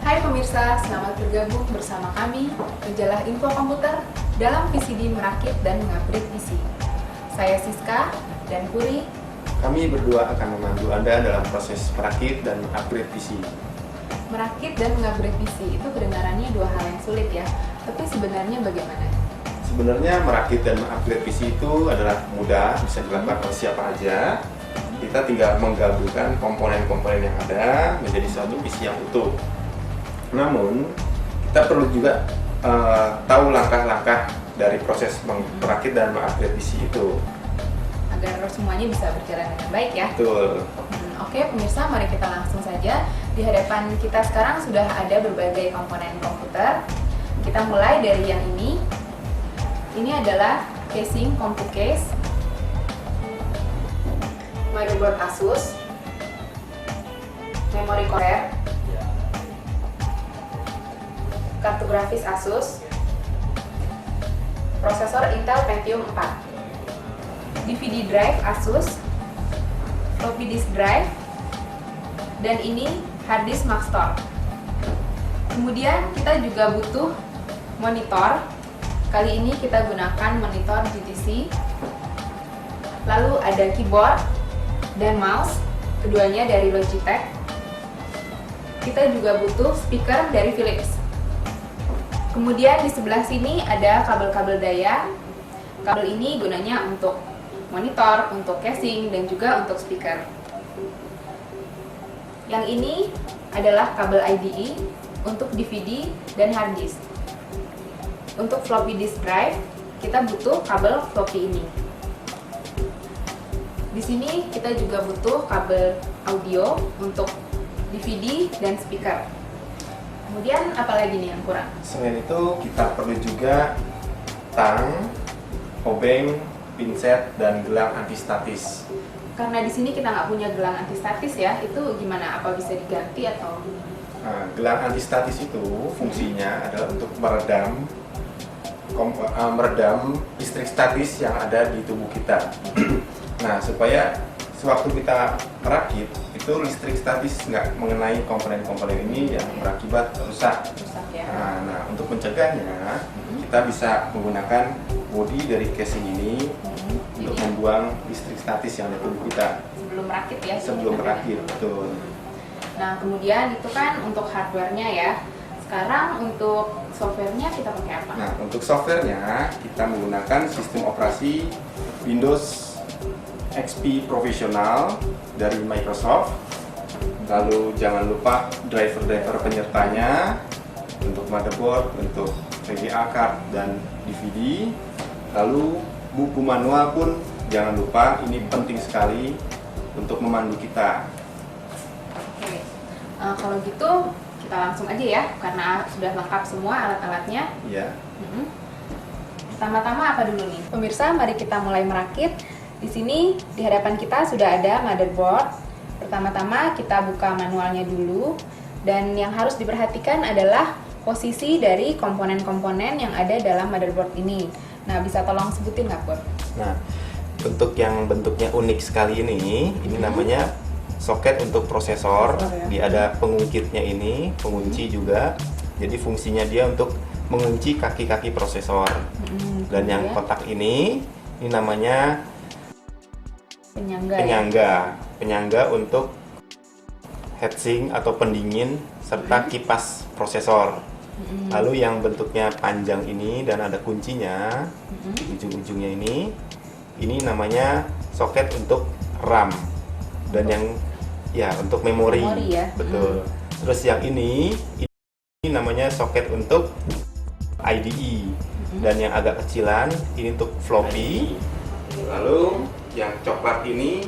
Hai pemirsa, selamat bergabung bersama kami Majalah Info Komputer dalam VCD Merakit dan Mengupgrade PC. Saya Siska dan Puri. Kami berdua akan memandu Anda dalam proses merakit dan mengupgrade PC. Merakit dan mengupgrade PC itu kedengarannya dua hal yang sulit ya, tapi sebenarnya bagaimana? Sebenarnya merakit dan mengupgrade PC itu adalah mudah, bisa dilakukan oleh siapa aja. Kita tinggal menggabungkan komponen-komponen yang ada menjadi suatu PC yang utuh. Namun, kita perlu juga tahu langkah-langkah dari proses merakit dan mengupgrade PC itu. Agar semuanya bisa berjalan dengan baik ya. Betul. Oke pemirsa, mari kita langsung saja. Di hadapan kita sekarang sudah ada berbagai komponen komputer. Kita mulai dari yang ini. Ini adalah casing CompuCase, motherboard Asus, memori Corsair, kartu grafis Asus, prosesor Intel Pentium 4, DVD drive Asus, floppy disk drive, dan ini hard disk Maxtor. Kemudian kita juga butuh monitor. Kali ini kita gunakan monitor GTC. Lalu ada keyboard dan mouse, keduanya dari Logitech. Kita juga butuh speaker dari Philips. Kemudian di sebelah sini ada kabel-kabel daya. Kabel ini gunanya untuk monitor, untuk casing, dan juga untuk speaker. Yang ini adalah kabel IDE untuk DVD dan hard disk. Untuk floppy disk drive, kita butuh kabel floppy ini. Di sini kita juga butuh kabel audio untuk DVD dan speaker. Kemudian apa lagi nih yang kurang? Selain itu, kita perlu juga tang, obeng, pinset, dan gelang antistatis. Karena di sini kita nggak punya gelang antistatis ya, itu gimana? Apa bisa diganti atau? Nah, gelang antistatis itu fungsinya adalah untuk meredam listrik statis yang ada di tubuh kita. Nah, supaya sewaktu kita merakit, itu listrik statis nggak mengenai komponen-komponen ini yang berakibat rusak. Ya. Nah, untuk mencegahnya, kita bisa menggunakan bodi dari casing ini untuk membuang listrik statis yang ada di tubuh kita. Sebelum merakit ya? Sebelum merakit, betul. Nah, kemudian itu kan untuk hardware-nya ya. Sekarang untuk software-nya kita pakai apa? Nah, untuk software-nya kita menggunakan sistem operasi Windows XP Professional dari Microsoft. Lalu jangan lupa driver-driver penyertanya untuk motherboard, untuk VGA card dan DVD. Lalu buku manual pun jangan lupa, ini penting sekali untuk memandu kita. Oke, kalau gitu kita langsung aja ya, karena sudah lengkap semua alat-alatnya. Ya. Pertama-tama apa dulu nih? Pemirsa, mari kita mulai merakit. Di sini di hadapan kita sudah ada motherboard. Pertama-tama kita buka manualnya dulu, dan yang harus diperhatikan adalah posisi dari komponen-komponen yang ada dalam motherboard ini. Nah, bisa tolong sebutin nggak, Pur? Nah, untuk yang bentuknya unik sekali ini namanya soket untuk prosesor. Ya. Dia ada pengungkitnya ini, pengunci juga. Jadi fungsinya dia untuk mengunci kaki-kaki prosesor. Dan yang kotak ini namanya penyangga untuk heatsink atau pendingin serta kipas prosesor. Lalu yang bentuknya panjang ini dan ada kuncinya di ujung-ujungnya ini namanya soket untuk RAM. Dan yang untuk memori ya. Betul. Terus yang ini namanya soket untuk IDE. Dan yang agak kecilan ini untuk floppy. Lalu yang coklat ini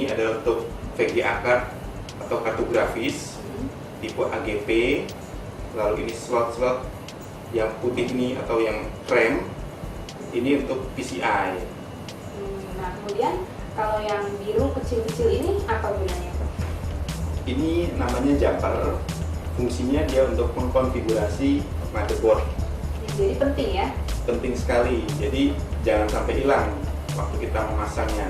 adalah untuk VGA card atau kartu grafis tipe AGP. Lalu ini slot-slot yang putih ini atau yang krem ini untuk PCI. Nah, kemudian kalau yang biru kecil-kecil ini apa gunanya? Ini namanya jumper. Fungsinya dia untuk mengkonfigurasi motherboard. Jadi penting ya? Penting sekali. Jadi jangan sampai hilang waktu kita memasangnya.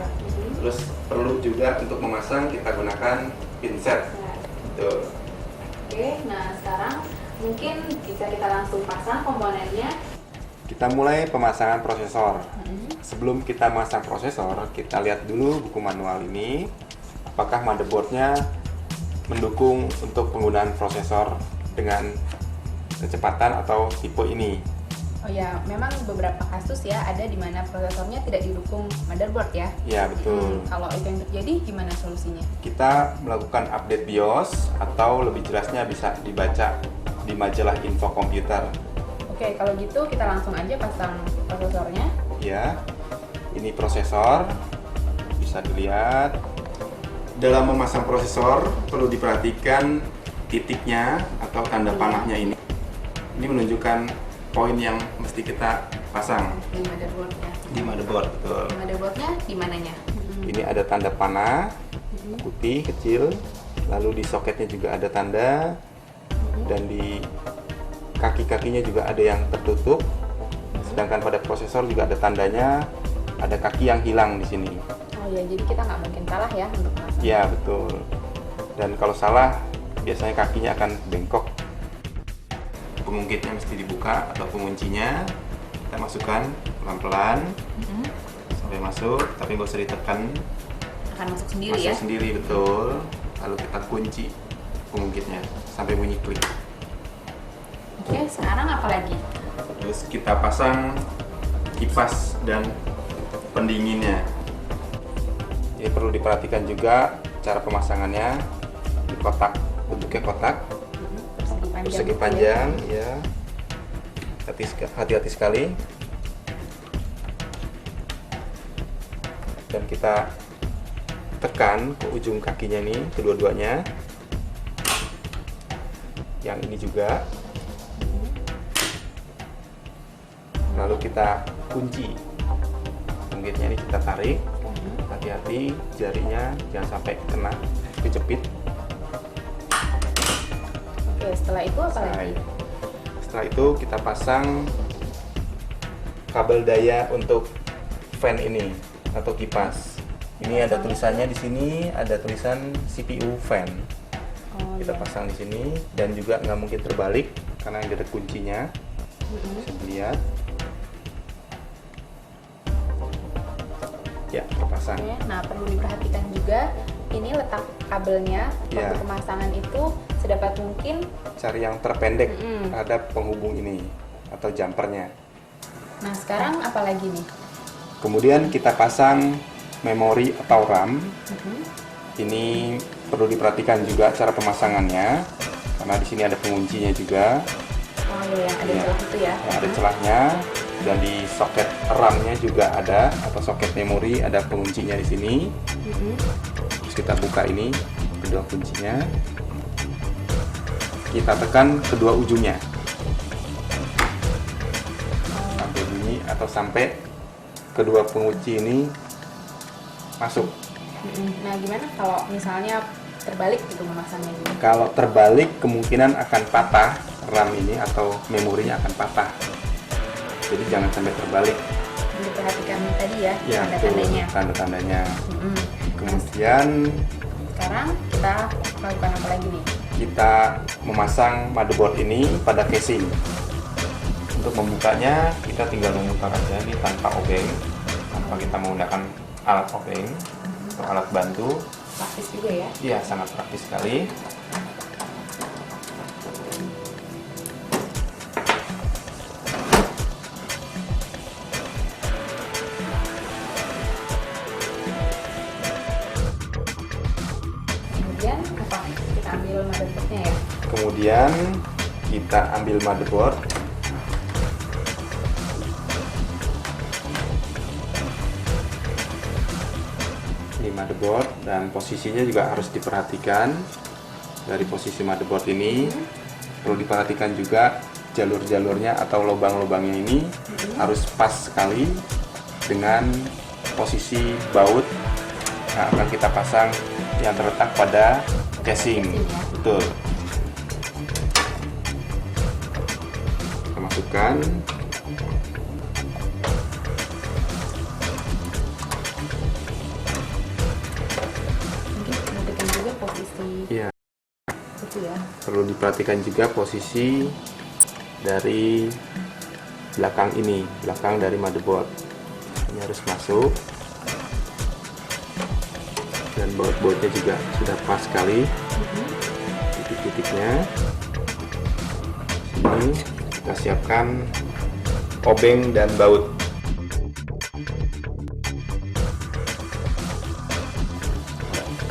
Terus perlu juga untuk memasang kita gunakan pinset. Tuh. Oke, nah sekarang mungkin bisa kita langsung pasang komponennya. Kita mulai pemasangan prosesor. Sebelum kita masang prosesor, kita lihat dulu buku manual ini. Apakah motherboardnya mendukung untuk penggunaan prosesor dengan kecepatan atau tipe ini. Oh ya, memang beberapa kasus ya ada di mana prosesornya tidak didukung motherboard ya. Ya, betul. Kalau itu yang terjadi, gimana solusinya? Kita melakukan update BIOS atau lebih jelasnya bisa dibaca di majalah info komputer. Oke, kalau gitu kita langsung aja pasang prosesornya. Ya, ini prosesor, bisa dilihat. Dalam memasang prosesor perlu diperhatikan titiknya atau tanda panahnya ini. Ini menunjukkan poin yang mesti kita pasang Di motherboard ya. di motherboard, betul. Di motherboardnya di mananya? Ini ada tanda panah putih kecil, lalu di soketnya juga ada tanda, dan di kaki-kakinya juga ada yang tertutup. Sedangkan pada prosesor juga ada tandanya, ada kaki yang hilang di sini. Oh ya, jadi kita nggak mungkin salah ya untuk pasang. Ya, betul. Dan kalau salah, biasanya kakinya akan bengkok. Pengungkitnya mesti dibuka atau penguncinya kita masukkan pelan-pelan sampai masuk, tapi nggak usah ditekan. Akan masuk sendiri Masuk ya. sendiri, betul. Lalu kita kunci pengungkitnya sampai bunyi klik. Oke, sekarang apa lagi? Terus kita pasang kipas dan pendinginnya. Ini perlu diperhatikan juga cara pemasangannya. Di kotak, bentuknya kotak, persegi panjang, ya. Hati-hati sekali. Dan kita tekan ke ujung kakinya nih, kedua-duanya. Yang ini juga. Lalu kita kunci. Pengungkitnya ini kita tarik. Hati-hati jarinya jangan sampai kena kejepit. Oke, setelah itu apa lagi? Setelah itu kita pasang kabel daya untuk fan ini atau kipas. Ini ada tulisannya di sini, ada tulisan CPU fan. Oh, Kita iya. pasang di sini dan juga nggak mungkin terbalik karena ada kuncinya. Bisa dilihat. Ya, terpasang. Oke, nah perlu diperhatikan juga ini letak kabelnya Ya. waktu pemasangan itu sedapat mungkin. Cari yang terpendek Mm-mm. terhadap penghubung ini atau jumpernya. Nah sekarang apa lagi nih? Kemudian kita pasang memori atau RAM. Ini perlu diperhatikan juga cara pemasangannya karena di sini ada penguncinya juga. Oh iya, yang ada Iya. celah itu ya. Yang ada celahnya, dan di soket RAM-nya juga ada, atau soket memori ada penguncinya di sini. Terus kita buka ini kedua kuncinya, kita tekan kedua ujungnya sampai bunyi atau sampai kedua pengunci ini masuk. Nah gimana kalau misalnya terbalik gitu memasangnya gitu? Kalau terbalik kemungkinan akan patah RAM ini atau memorinya akan patah. Jadi jangan sampai terbalik. Diperhatikan tadi ya, Ya, tanda-tandanya. tanda-tandanya. Mm-mm. Kemudian Sekarang kita lakukan apa lagi nih? kita memasang motherboard ini pada casing. Untuk membukanya kita tinggal memutar aja ini tanpa obeng, tanpa kita menggunakan alat obeng atau alat bantu. Praktis juga ya. Iya, sangat praktis sekali. Kemudian apa? Kita ambil motherboardnya ya. Kemudian kita ambil motherboard. Ini motherboard, dan posisinya juga harus diperhatikan. Dari posisi motherboard ini perlu diperhatikan juga jalur-jalurnya atau lubang-lubangnya ini harus pas sekali dengan posisi baut yang akan kita pasang yang terletak pada casing. Betul. Kita masukkan. Mungkin perhatikan juga posisi Iya, itu ya. perlu Perlu diperhatikan juga posisi dari belakang ini, belakang dari motherboard. Ini harus masuk. Dan baut-bautnya juga sudah pas sekali. Titik-titiknya. Ini kita siapkan obeng dan baut.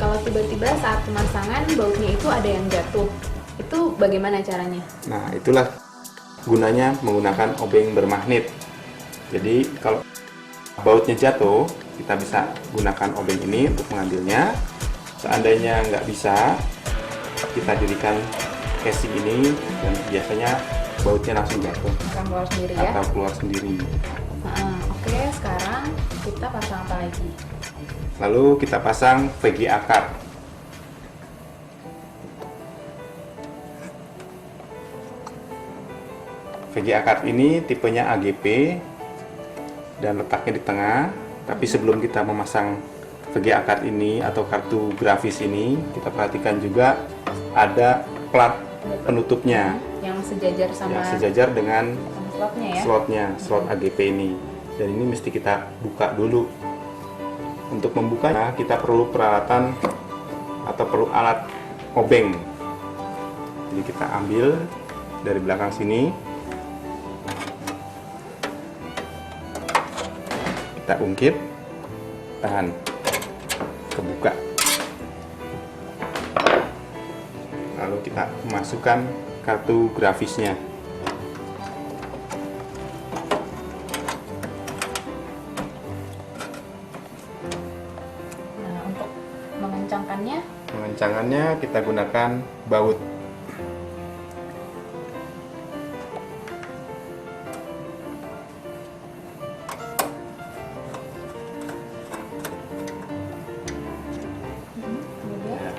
Kalau tiba-tiba saat pemasangan bautnya itu ada yang jatuh, itu bagaimana caranya? Nah, itulah gunanya menggunakan obeng bermagnet. Jadi kalau bautnya jatuh, kita bisa gunakan obeng ini untuk mengambilnya. Seandainya nggak bisa, kita dirikan casing ini dan biasanya bautnya langsung jatuh Akan keluar sendiri ya? atau keluar sendiri. Oke, sekarang kita pasang apa lagi? Lalu kita pasang VGA card. VGA card ini tipenya AGP dan letaknya di tengah. Tapi sebelum kita memasang VGA card ini atau kartu grafis ini, kita perhatikan juga ada plat penutupnya Yang sejajar sama, yang sejajar dengan sama slotnya ya? slot AGP ini. Dan ini mesti kita buka dulu. Untuk membukanya kita perlu peralatan atau perlu alat obeng. Jadi kita ambil dari belakang sini, kita ungkit, tahan, kebuka. Lalu kita masukkan kartu grafisnya. Nah, untuk mengencangkannya kita gunakan baut. kemudian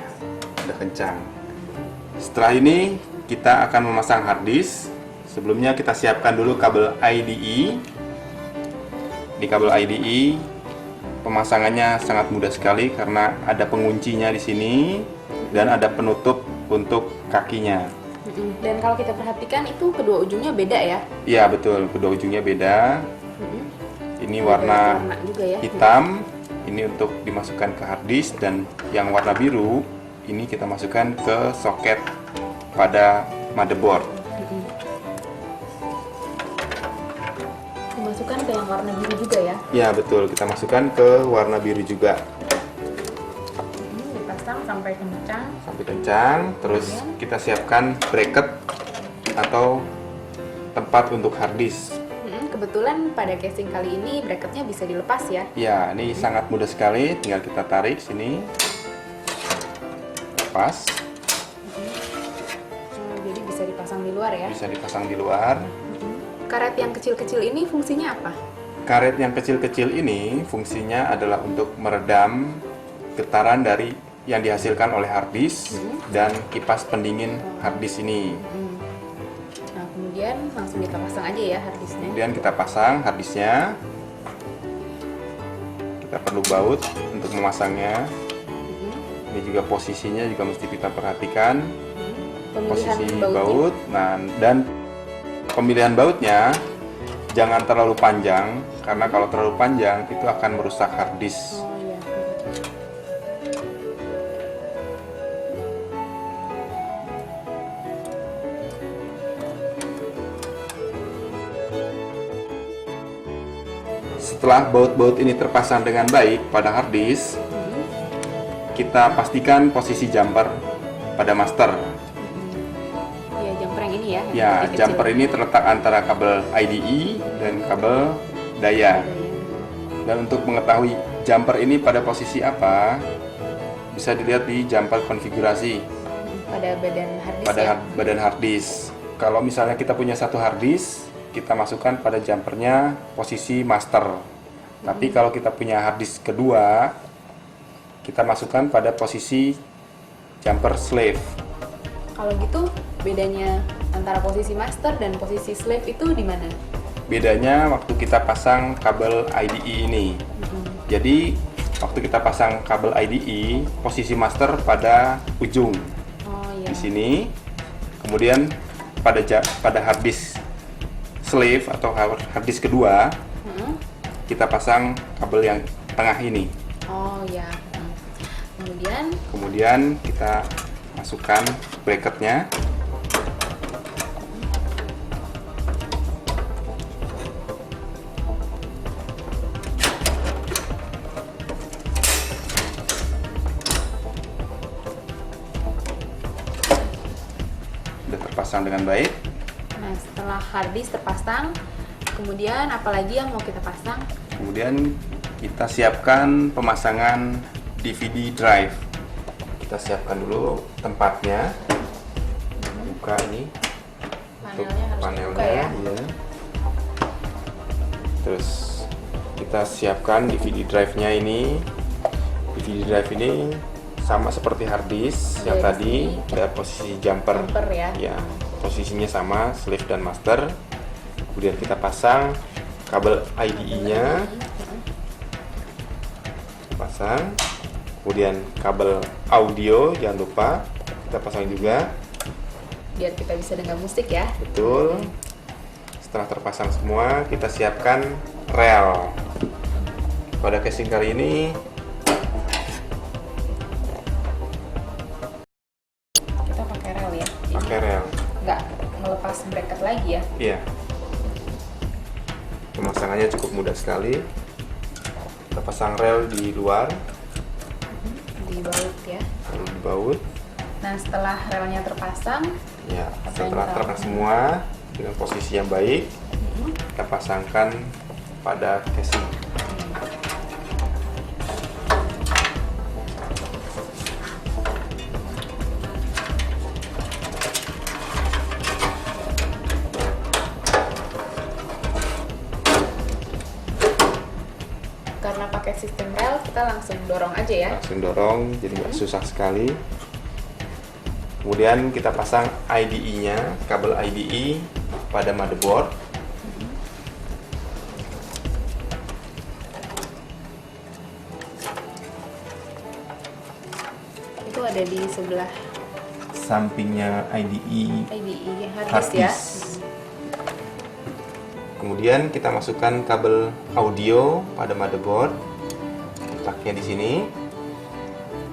Udah kencang. Setelah ini kita akan memasang hard disk. Sebelumnya kita siapkan dulu kabel IDE. Di kabel IDE pemasangannya sangat mudah sekali karena ada penguncinya di sini dan ada penutup untuk kakinya. Dan kalau kita perhatikan itu kedua ujungnya beda ya? Iya betul, kedua ujungnya beda. Ini warna juga ya? hitam, ini untuk dimasukkan ke hard disk, dan yang warna biru ini kita masukkan ke soket pada motherboard. Dimasukkan ke yang warna biru juga ya? Ya betul, kita masukkan ke warna biru juga. Dipasang sampai kencang. Sampai kencang, terus kita siapkan bracket atau tempat untuk hard disk. Kebetulan pada casing kali ini bracketnya bisa dilepas ya? Ya, ini sangat mudah sekali, tinggal kita tarik sini, lepas, Jadi bisa dipasang di luar ya? bisa dipasang di luar. Karet yang kecil-kecil ini fungsinya apa? Karet yang kecil-kecil ini fungsinya adalah untuk meredam getaran dari yang dihasilkan oleh hard disk dan kipas pendingin hard disk ini. Nah, kemudian langsung kita pasang aja ya hard disknya. Kemudian kita pasang hard disknya. Kita perlu baut untuk memasangnya. Ini juga posisinya juga mesti kita perhatikan. Posisi baut. Nah, dan pemilihan bautnya jangan terlalu panjang, karena kalau terlalu panjang itu akan merusak hard disk. Oh iya. Setelah baut-baut ini terpasang dengan baik pada hard disk, kita pastikan posisi jumper pada master. Iya, jumper yang ini ya? yang Ya, kecil-kecil. jumper ini terletak antara kabel IDE dan kabel daya. Dan untuk mengetahui jumper ini pada posisi apa, bisa dilihat di jumper konfigurasi Pada badan hard disk pada ya? badan hard disk. Kalau misalnya kita punya satu hard disk, kita masukkan pada jumpernya posisi master. Tapi kalau kita punya hard disk kedua, kita masukkan pada posisi jumper slave. Kalau gitu bedanya antara posisi master dan posisi slave itu di mana? Bedanya waktu kita pasang kabel IDE ini. Jadi waktu kita pasang kabel IDE, posisi master pada ujung Oh iya. di sini, Kemudian pada hard disk slave atau hard disk kedua, kita pasang kabel yang tengah ini. Oh ya. Kemudian kita masukkan bracketnya. Sudah terpasang dengan baik. Nah, setelah hard disk terpasang, kemudian apalagi yang mau kita pasang? Kemudian kita siapkan pemasangan DVD drive. Kita siapkan dulu tempatnya. Buka ini. Panelnya harus dibuka ya. Iya. Terus kita siapkan DVD drive-nya ini. DVD drive ini sama seperti hard disk yang tadi, ada posisi jumper ya. Ya, posisinya sama, slave dan master. Kemudian kita pasang kabel IDE-nya, pasang. Kemudian kabel audio jangan lupa kita pasang juga, biar kita bisa dengar musik ya. betul. Setelah terpasang semua, kita siapkan rel. Pada casing kali ini Kita pakai rel ya. pakai rel. Nggak melepas bracket lagi ya. Iya. Pemasangannya cukup mudah sekali. Kita pasang rel di luar, Dibaut ya. lalu dibaut. Nah, setelah relnya terpasang, Ya, Apa setelah yang terpasang semua dengan posisi yang baik, kita pasangkan pada casing. karena pakai sistem rel, kita langsung dorong aja ya. Langsung dorong, jadi nggak susah sekali. Kemudian kita pasang IDE-nya, kabel IDE pada motherboard. Itu ada di sebelah Sampingnya IDE IDE hard hard disk ya. disk. Kemudian kita masukkan kabel audio pada motherboard. Letaknya di sini.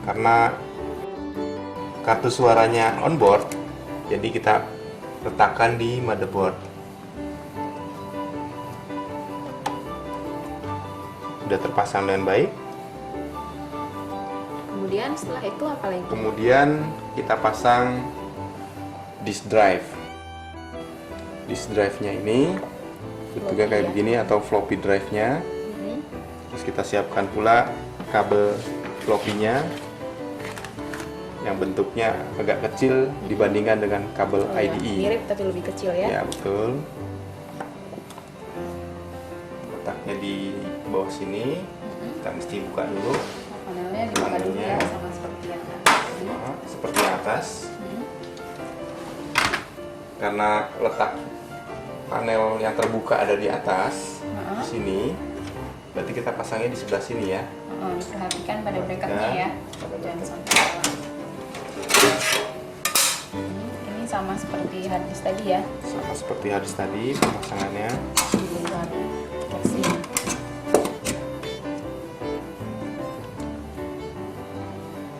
Karena kartu suaranya onboard, jadi kita letakkan di motherboard. Sudah terpasang dengan baik. Kemudian setelah itu apa lagi? Kemudian kita pasang disk drive. Disk drive-nya ini bentuknya kayak begini atau floppy drive-nya. Terus kita siapkan pula kabel floppy-nya yang bentuknya agak kecil dibandingkan dengan kabel IDE. Mirip tapi lebih kecil ya. Ya, betul. Letaknya di bawah sini. Kita mesti buka dulu. Panelnya dibuka dulu ya, sama seperti yang tadi. Seperti yang atas. Karena letak panel yang terbuka ada di atas, di sini, berarti kita pasangnya di sebelah sini ya. Diperhatikan pada bracketnya ya, jangan sampai salah. Ini sama seperti hard disk tadi ya. Sama seperti hard disk tadi pemasangannya. Di luar casing.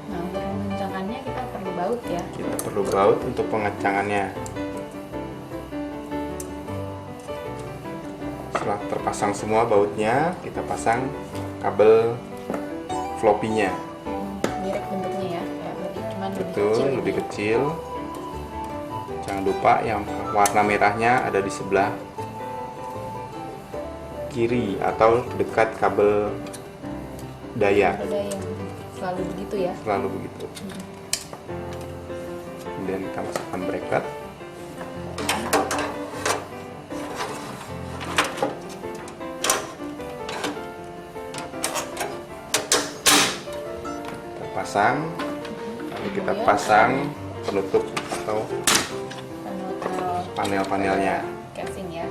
Nah, untuk mengencangannya kita perlu baut ya. Kita perlu baut untuk pengencangannya. Setelah terpasang semua bautnya, kita pasang kabel floppy-nya. Mirip bentuknya ya, cuman lebih Betul, kecil. lebih kecil. Jangan lupa yang warna merahnya ada di sebelah kiri atau dekat kabel daya. Ada yang selalu begitu ya. Selalu begitu. Kemudian kita masukkan bracket. Kita pasang. Lalu kita pasang penutup atau panel-panelnya. Casing ya.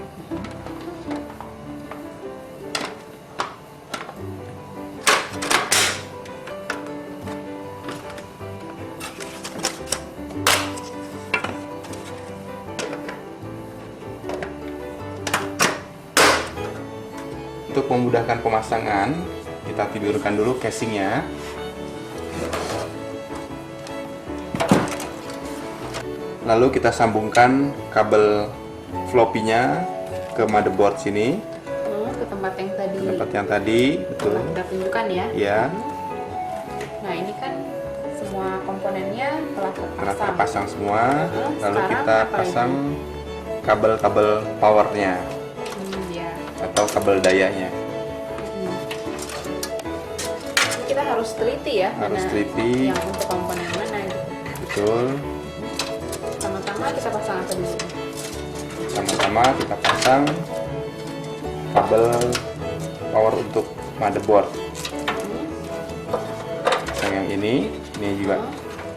Untuk memudahkan pemasangan, kita tidurkan dulu casingnya. Lalu kita sambungkan kabel floppy-nya ke motherboard sini. Ke tempat yang tadi, betul. Kita tunjukkan ya. Ya. Nah, ini kan semua komponennya telah Terpasang semua. Lalu sekarang kita apa pasang kabel-kabel powernya ya. atau kabel dayanya. Kita harus teliti ya. Harus mana teliti. yang untuk komponen mana gitu. Betul. Sama-sama kita pasang apa dulu? Sama-sama kita pasang kabel power untuk motherboard. Pasang yang ini juga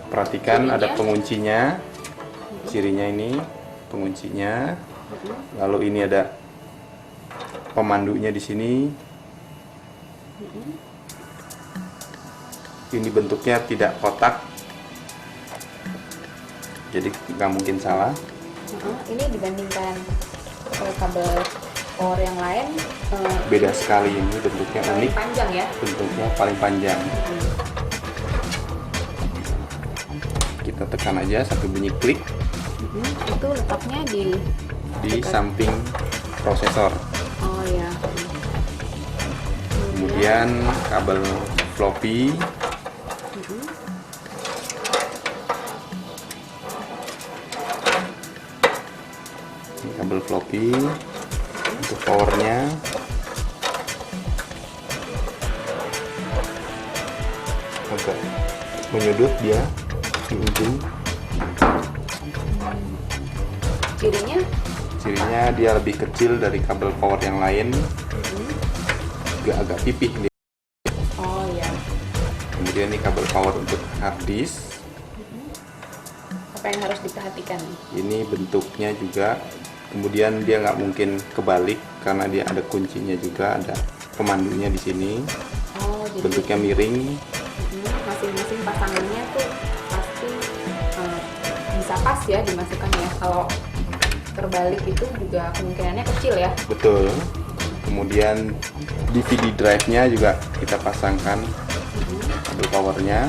perhatikan Cirinya? ada penguncinya. Cirinya ini penguncinya. Lalu ini ada pemandunya di sini. Ini bentuknya tidak kotak, jadi nggak mungkin salah. Ini dibandingkan kabel power yang lain Beda sekali, ini bentuknya paling unik, panjang ya. bentuknya paling panjang. Kita tekan aja sampai bunyi klik Itu letaknya di dekat- samping prosesor. Oh ya. Kemudian kabel floppy. Ini kabel floppy untuk powernya. Agak menyudut dia di ujung. Cirinya dia lebih kecil dari kabel power yang lain, juga agak pipih dia. Oh ya. Kemudian ini kabel power untuk hard disk. Apa yang harus diperhatikan? Ini bentuknya juga, kemudian dia nggak mungkin kebalik karena dia ada kuncinya juga, ada pemandunya di sini. Oh, jadi Bentuknya miring. masing-masing pasangannya tuh pasti bisa pas ya dimasukkan ya. Kalau terbalik itu juga kemungkinannya kecil ya. Betul. Kemudian DVD drive-nya juga kita pasangkan kabel powernya.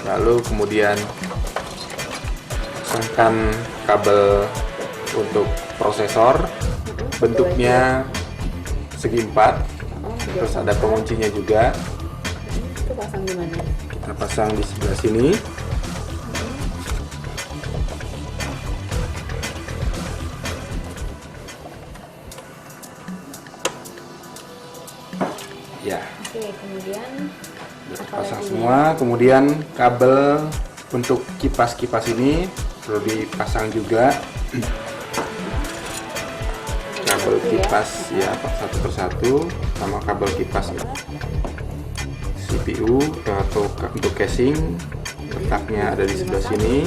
Lalu kemudian pasangkan kabel untuk prosesor. Bentuknya segi empat, terus ada penguncinya juga. Itu pasang di mana? Kita pasang di sebelah sini. Ya, Oke, kemudian apa pasang lagi? semua. Kemudian kabel untuk kipas-kipas ini perlu dipasang juga. Kabel kipas ya, satu persatu, sama kabel kipas CPU atau untuk casing, letaknya ada di sebelah sini.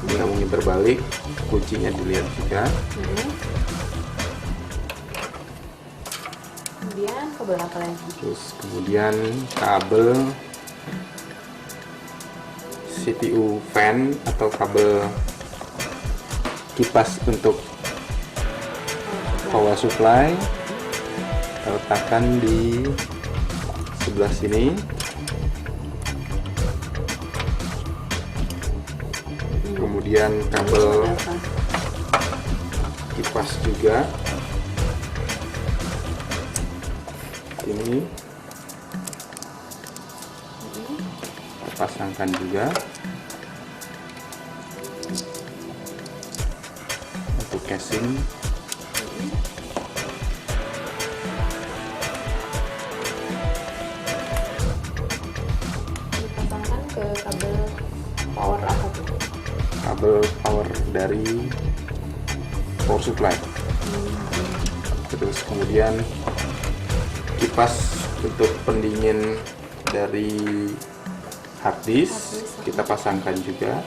Nggak mungkin terbalik, kuncinya dilihat juga. Kemudian kabel apa lagi? Terus kemudian kabel CPU fan atau kabel kipas untuk power supply, kita letakkan di sebelah sini. Kemudian kabel kipas juga ini kita pasangkan juga untuk casing. Dipasangkan ke kabel power apa tuh? Kabel power dari power supply. Terus kemudian kipas untuk pendingin dari hard disk kita pasangkan juga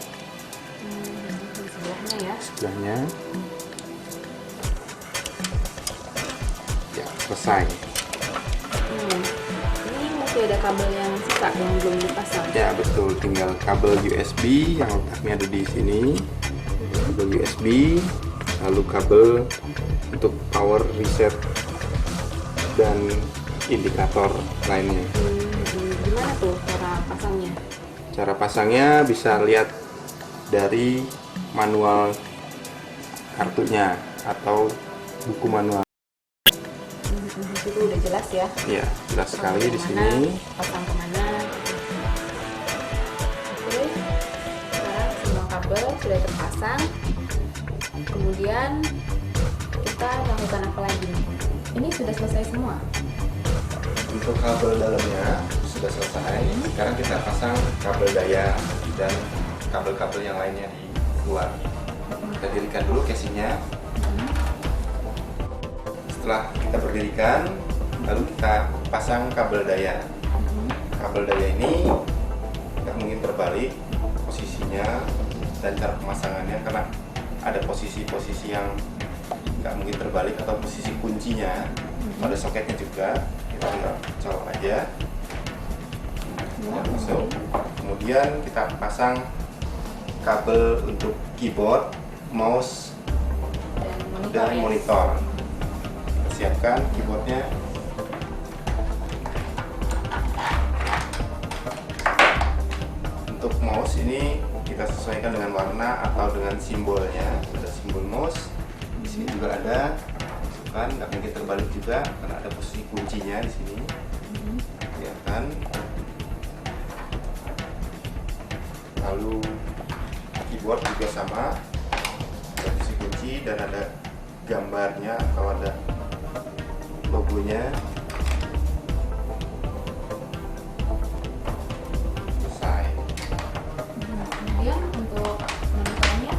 Di sebelahnya ya. sebelahnya. Ya, selesai. masih ada kabel yang sisa yang belum dipasang. Ya betul, tinggal kabel USB yang letaknya ada di sini, kabel USB, lalu kabel untuk power reset dan indikator lainnya. Gimana tuh cara pasangnya? Cara pasangnya bisa lihat dari manual kartunya atau buku manual. Itu udah jelas ya. Ya, jelas sekali di Kemana, sini. pasang kemana. Oke, sekarang semua kabel sudah terpasang. Kemudian kita lakukan apa lagi nih? Ini sudah selesai semua. Untuk kabel dalamnya sudah selesai. Sekarang kita pasang kabel daya dan kabel-kabel yang lainnya di luar. Kita dirikan dulu casingnya. Setelah kita berdirikan, lalu kita pasang kabel daya. Kabel daya ini nggak mungkin terbalik posisinya dan cara pemasangannya, karena ada posisi-posisi yang nggak mungkin terbalik atau posisi kuncinya pada soketnya juga. Kita tinggal colok aja dan masuk. Kemudian kita pasang kabel untuk keyboard, mouse, dan monitor. Siapkan keyboardnya. Untuk mouse ini kita sesuaikan dengan warna atau dengan simbolnya. Ada simbol mouse. Di sini juga ada. Masukkan, nggak mungkin terbalik juga karena ada posisi kuncinya di sini. Siapkan. Lalu keyboard juga sama. Ada posisi kunci dan ada gambarnya atau ada logonya. Selesai. Kemudian untuk monitornya,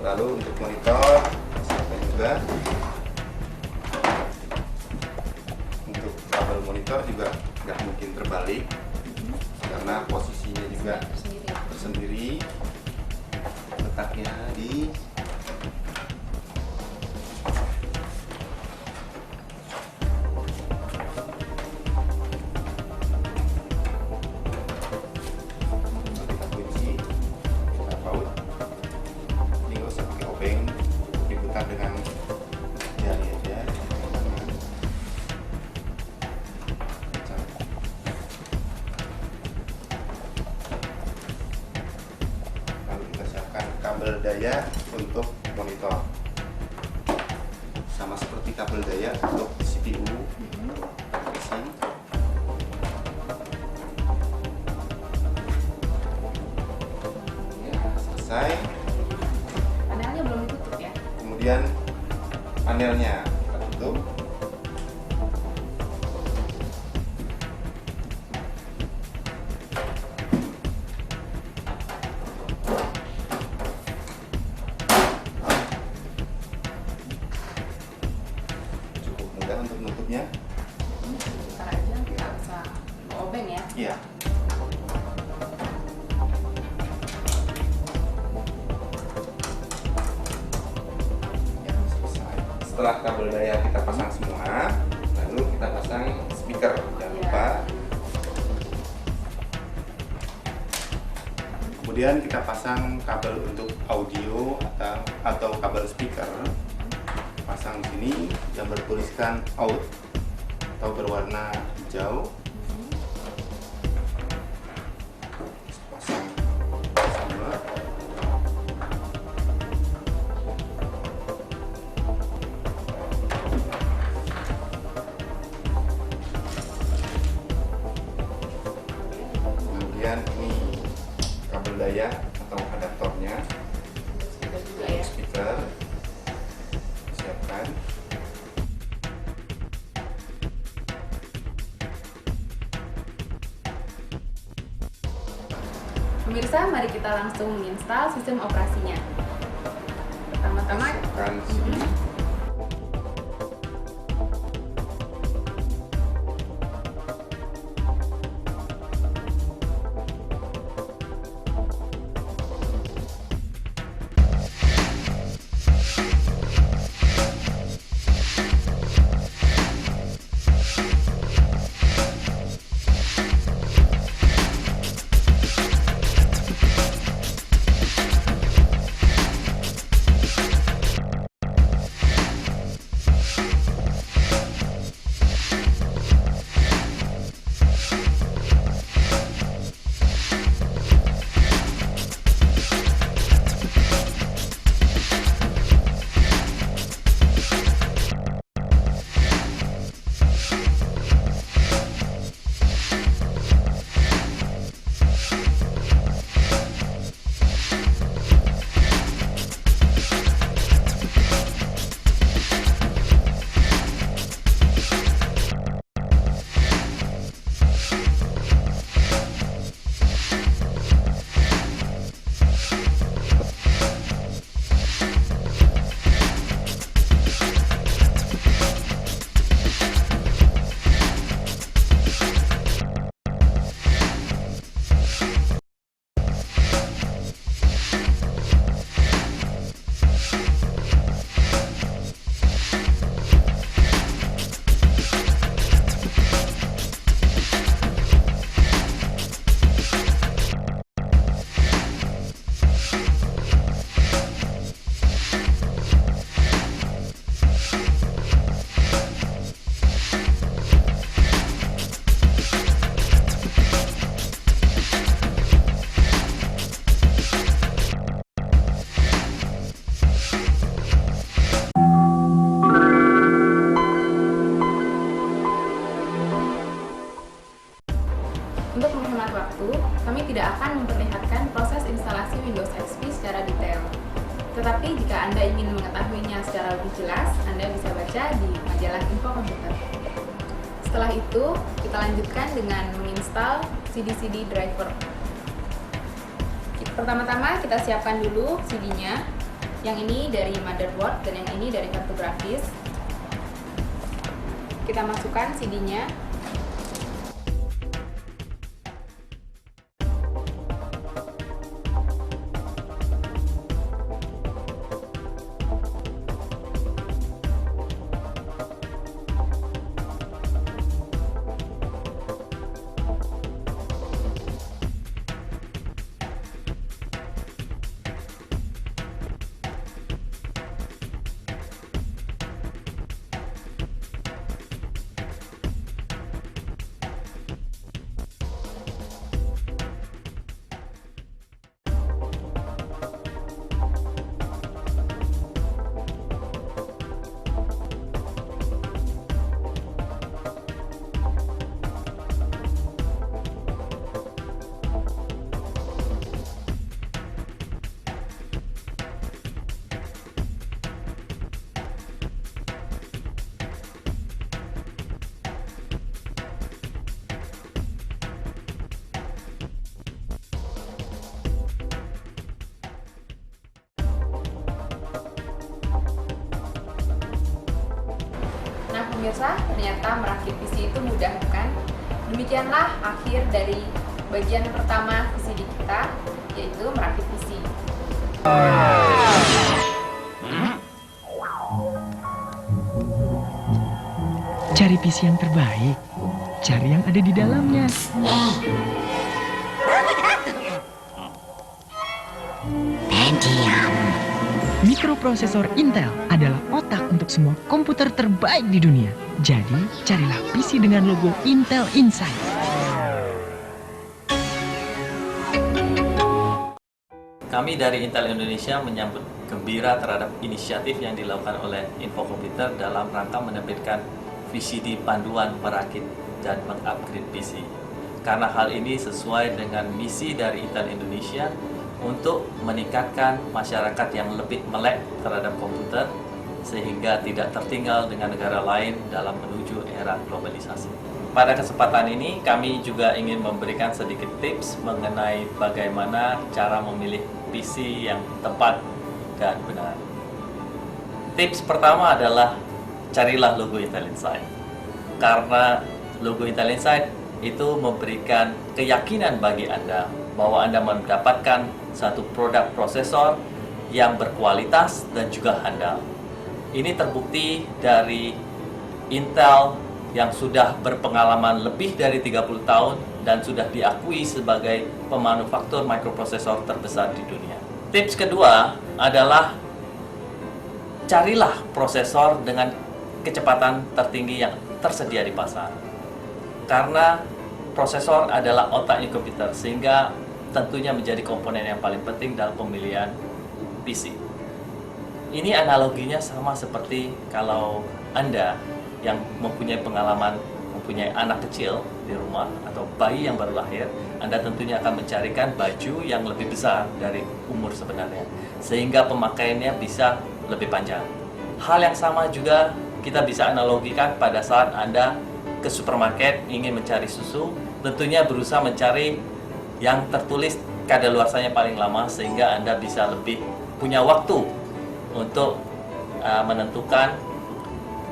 Lalu untuk monitor siapkan juga. Untuk kabel monitor juga nggak mungkin terbalik karena posisinya juga tersendiri. Letaknya di dengan jari aja. Lalu kita siapkan kabel daya untuk monitor, sama seperti kabel daya untuk CPU. Ya, selesai. panelnya belum ditutup ya? Kemudian panelnya kita tutup. Cukup mudah untuk menutupnya. Bentar aja, kita bisa obeng ya. Iya. Setelah kabel daya kita pasang semua, lalu kita pasang speaker. Jangan lupa. Kemudian kita pasang kabel untuk audio atau kabel speaker. Pasang di sini yang bertuliskan out atau berwarna hijau. Pasang sama. Kemudian ini kabel daya atau adaptornya Juga ya. speaker. Siapkan. Pemirsa, mari kita langsung menginstal sistem operasinya. Pertama-tama Siapkan sini. baca di majalah Info Komputer. Setelah itu, kita lanjutkan dengan menginstal CD-CD driver. Pertama-tama kita siapkan dulu CD-nya. Yang ini dari motherboard dan yang ini dari kartu grafis. Kita masukkan CD-nya. Nah pemirsa, ternyata merakit PC itu mudah bukan? Demikianlah akhir dari bagian pertama VCD kita, yaitu merakit PC. Cari PC yang terbaik, cari yang ada di dalamnya. Mikroprosesor Intel adalah otak untuk semua komputer terbaik di dunia. Jadi, carilah PC dengan logo Intel Inside. Kami dari Intel Indonesia menyambut gembira terhadap inisiatif yang dilakukan oleh Info Komputer dalam rangka menerbitkan VCD panduan merakit dan mengupgrade PC. Karena hal ini sesuai dengan misi dari Intel Indonesia untuk meningkatkan masyarakat yang lebih melek terhadap komputer sehingga tidak tertinggal dengan negara lain dalam menuju era globalisasi. Pada kesempatan ini kami juga ingin memberikan sedikit tips mengenai bagaimana cara memilih PC yang tepat dan benar. Tips pertama adalah carilah logo Intel Inside. Karena logo Intel Inside itu memberikan keyakinan bagi Anda bahwa Anda mendapatkan satu produk prosesor yang berkualitas dan juga handal. Ini terbukti dari Intel yang sudah berpengalaman lebih dari 30 tahun dan sudah diakui sebagai pemanufaktur microprosesor terbesar di dunia. Tips kedua adalah carilah prosesor dengan kecepatan tertinggi yang tersedia di pasar. Karena prosesor adalah otaknya komputer, sehingga tentunya menjadi komponen yang paling penting dalam pemilihan PC. Ini analoginya sama seperti kalau Anda yang mempunyai pengalaman mempunyai anak kecil di rumah atau bayi yang baru lahir, Anda tentunya akan mencarikan baju yang lebih besar dari umur sebenarnya, sehingga pemakaiannya bisa lebih panjang. Hal yang sama juga kita bisa analogikan pada saat Anda ke supermarket ingin mencari susu, tentunya berusaha mencari yang tertulis kadaluarsanya paling lama sehingga Anda bisa lebih punya waktu untuk menentukan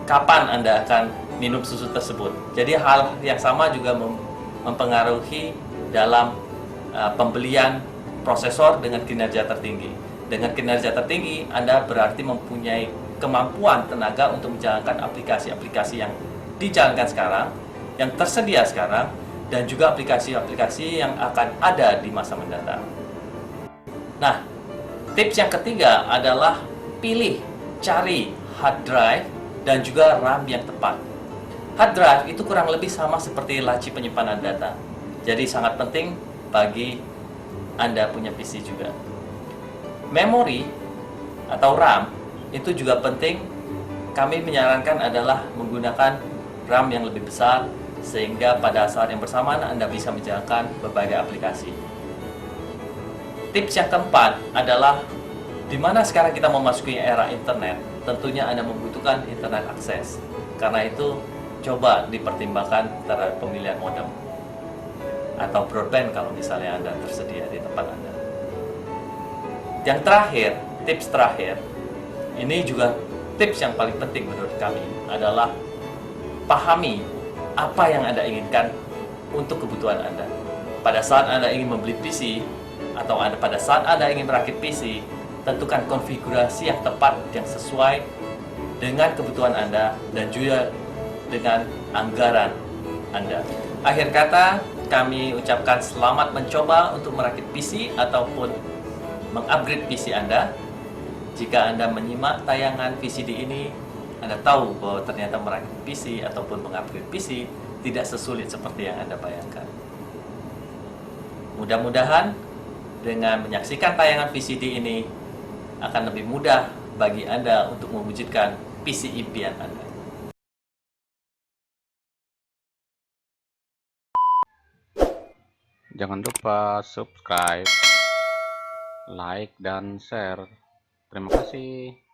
kapan Anda akan minum susu tersebut. Jadi hal yang sama juga mempengaruhi dalam pembelian prosesor dengan kinerja tertinggi. Dengan kinerja tertinggi, Anda berarti mempunyai kemampuan tenaga untuk menjalankan aplikasi-aplikasi yang dijalankan sekarang, yang tersedia sekarang, dan juga aplikasi-aplikasi yang akan ada di masa mendatang. Nah, tips yang ketiga adalah cari hard drive dan juga RAM yang tepat. Hard drive itu kurang lebih sama seperti laci penyimpanan data. Jadi sangat penting bagi Anda punya PC juga. Memori atau RAM itu juga penting. Kami menyarankan adalah menggunakan RAM yang lebih besar sehingga pada saat yang bersamaan Anda bisa menjalankan berbagai aplikasi. Tips yang keempat adalah di mana sekarang kita memasuki era internet, tentunya Anda membutuhkan internet akses. Karena itu, coba dipertimbangkan terhadap pemilihan modem atau broadband kalau misalnya Anda tersedia di tempat Anda. Yang terakhir, tips terakhir, ini juga tips yang paling penting menurut kami adalah pahami apa yang Anda inginkan untuk kebutuhan Anda. Pada saat Anda ingin membeli PC atau pada saat Anda ingin merakit PC, tentukan konfigurasi yang tepat yang sesuai dengan kebutuhan Anda dan juga dengan anggaran Anda. Akhir kata, kami ucapkan selamat mencoba untuk merakit PC ataupun mengupgrade PC Anda. Jika Anda menyimak tayangan VCD ini, Anda tahu bahwa ternyata merakit PC ataupun mengupgrade PC tidak sesulit seperti yang Anda bayangkan. Mudah-mudahan dengan menyaksikan tayangan VCD ini akan lebih mudah bagi Anda untuk mewujudkan PC impian Anda. Jangan lupa subscribe, like, dan share. Terima kasih.